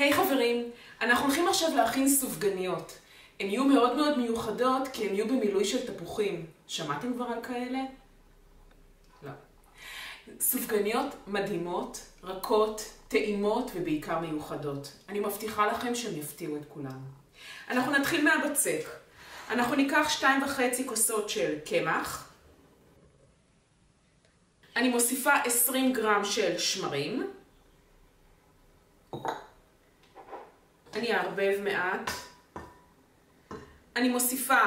היי חברים, אנחנו הולכים עכשיו להכין סופגניות. הן יהיו מאוד מאוד מיוחדות כי הן יהיו במילוי של תפוחים. שמעתם כבר על כאלה? לא. סופגניות מדהימות, רכות, טעימות ובעיקר מיוחדות. אני מבטיחה לכם שהן יפתיעו את כולם. אנחנו נתחיל מהבצק. אנחנו ניקח 2.5 כוסות של קמח. אני מוסיפה 20 גרם של שמרים. אני אערבב מעט. אני מוסיפה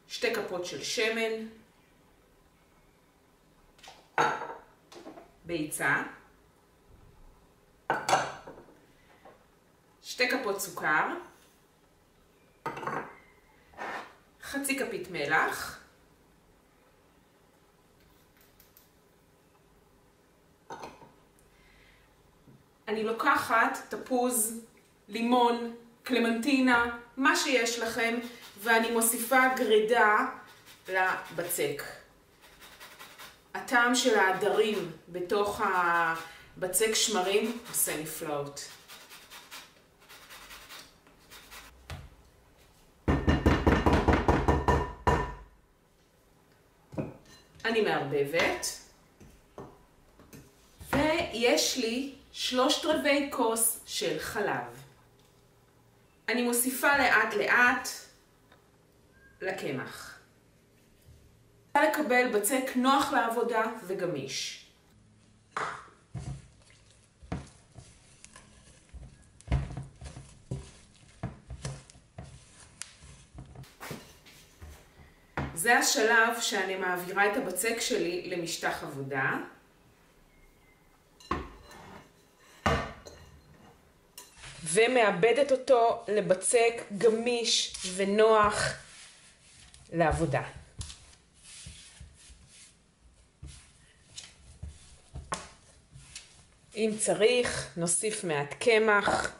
2 כפות של שמן. ביצה. 2 כפות סוכר. חצי כפית מלח. אני לוקחת תפוז, לימון, קלמנטינה, מה שיש לכם, ואני מוסיפה גרידה לבצק. הטעם של העדרים בתוך הבצק שמרים עושה נפלאות. אני מערבבת, ויש לי 3/4 כוס של חלב. אני מוסיפה לאט לאט לקמח. אני רוצה לקבל בצק נוח לעבודה וגמיש. זה השלב שאני מעבירה את הבצק שלי למשטח עבודה. ומאבדת אותו לבצק גמיש ונוח לעבודה. אם צריך, נוסיף מעט קמח.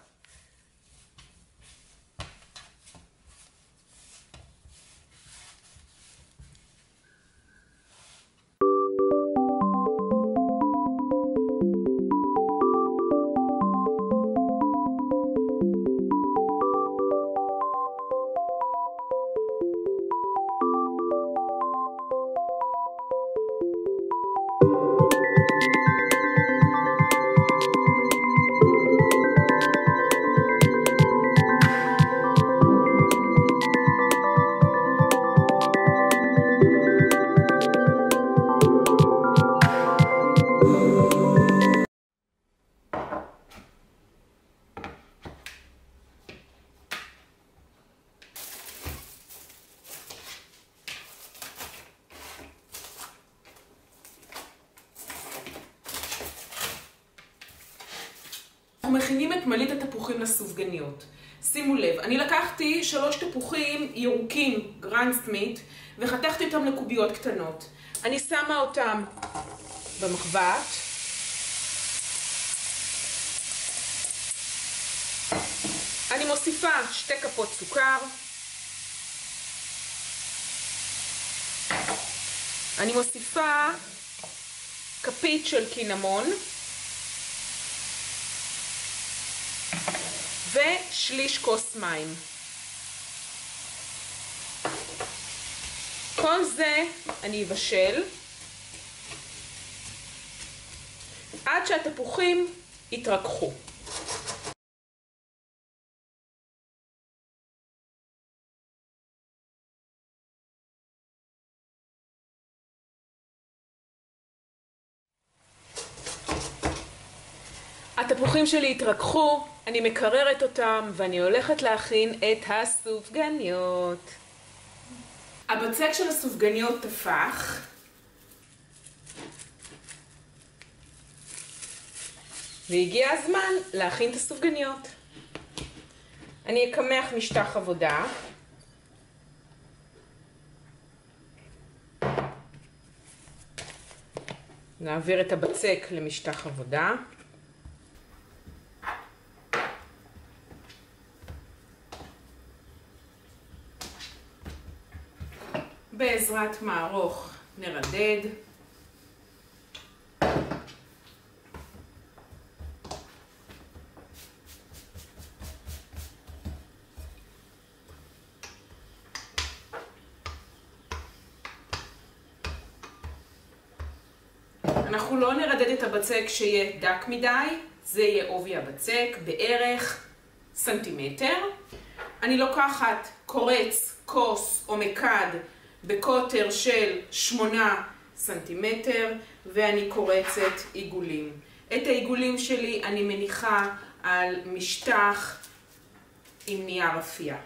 אנחנו מכינים את מלית התפוחים לסופגניות. שימו לב, אני לקחתי 3 תפוחים ירוקים, גרנד סמית, וחתכתי אותם לקוביות קטנות. אני שמה אותם במחבת. אני מוסיפה 2 כפות סוכר. אני מוסיפה כפית של קינמון. ושליש כוס מים. כל זה אני אבשל עד שהתפוחים יתרככו. התפוחים שלי התרככו, אני מקררת אותם ואני הולכת להכין את הסופגניות. הבצק של הסופגניות תפח. והגיע הזמן להכין את הסופגניות. אני אקמח משטח עבודה. נעביר את הבצק למשטח עבודה. בעזרת מערוך נרדד. אנחנו לא נרדד את הבצק שיהיה דק מדי, זה יהיה עובי הבצק, בערך סנטימטר. אני לוקחת קורץ, כוס או מקד בקוטר של 8 סנטימטר, ואני קורצת עיגולים. את העיגולים שלי אני מניחה על משטח עם נייר אפייה.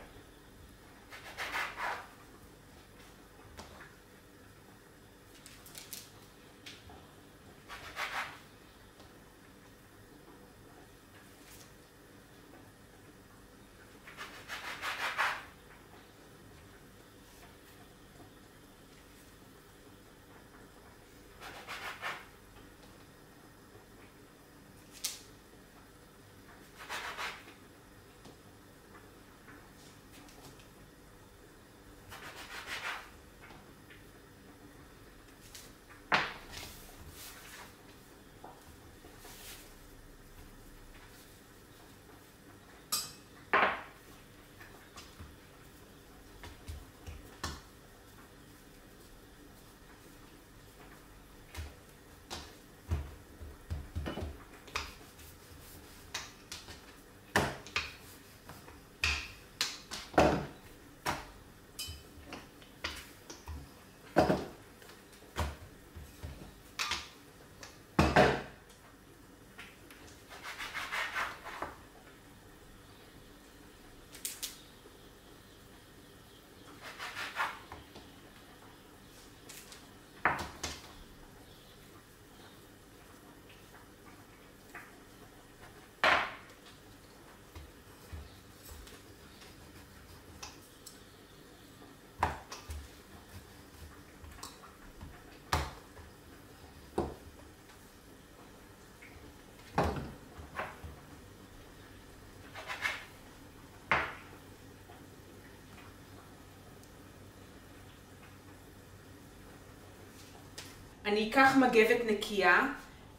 אני אקח מגבת נקייה,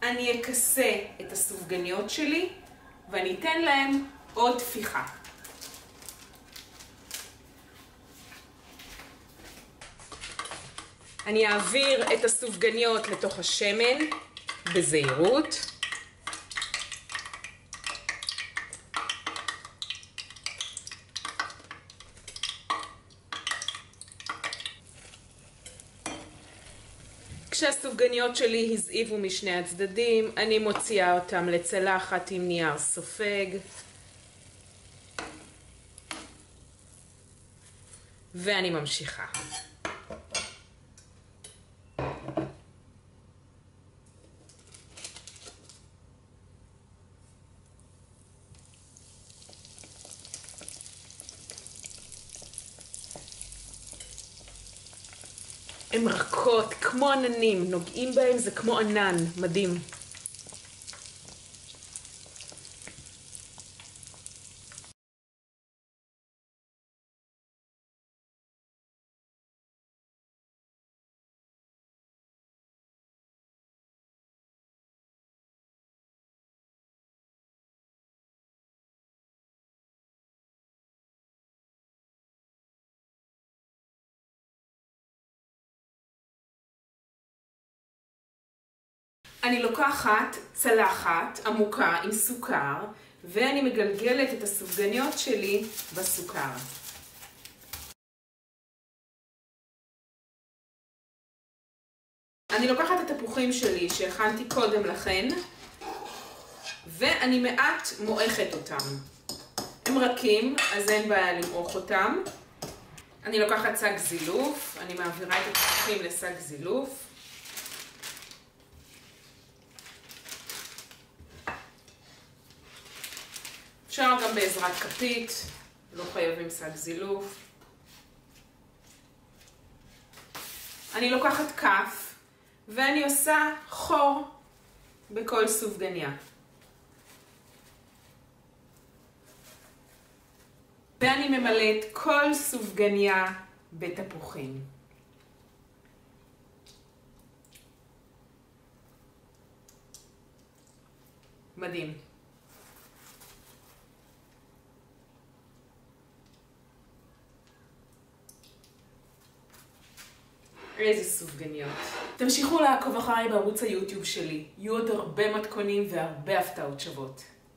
אני אכסה את הסופגניות שלי ואני אתן להם עוד תפיחה. אני אעביר את הסופגניות לתוך השמן בזהירות. כשהסופגניות שלי הזעיבו משני הצדדים, אני מוציאה אותם לצלחת עם נייר סופג. ואני ממשיכה. הן רכות, כמו עננים, נוגעים בהם זה כמו ענן, מדהים. אני לוקחת צלחת עמוקה עם סוכר, ואני מגלגלת את הסופגניות שלי בסוכר. אני לוקחת את התפוחים שלי שהכנתי קודם לכן, ואני מעט מועכת אותם. הם רכים, אז אין בעיה למעוך אותם. אני לוקחת שק זילוף, אני מעבירה את התפוחים לשק זילוף. אפשר גם בעזרת כפית, לא חייבים שק זילוף. אני לוקחת כף ואני עושה חור בכל סופגניה. ואני ממלאת כל סופגניה בתפוחים. מדהים. איזה סופגניות. תמשיכו לעקוב אחריי בערוץ היוטיוב שלי. יהיו עוד הרבה מתכונים והרבה הפתעות שוות.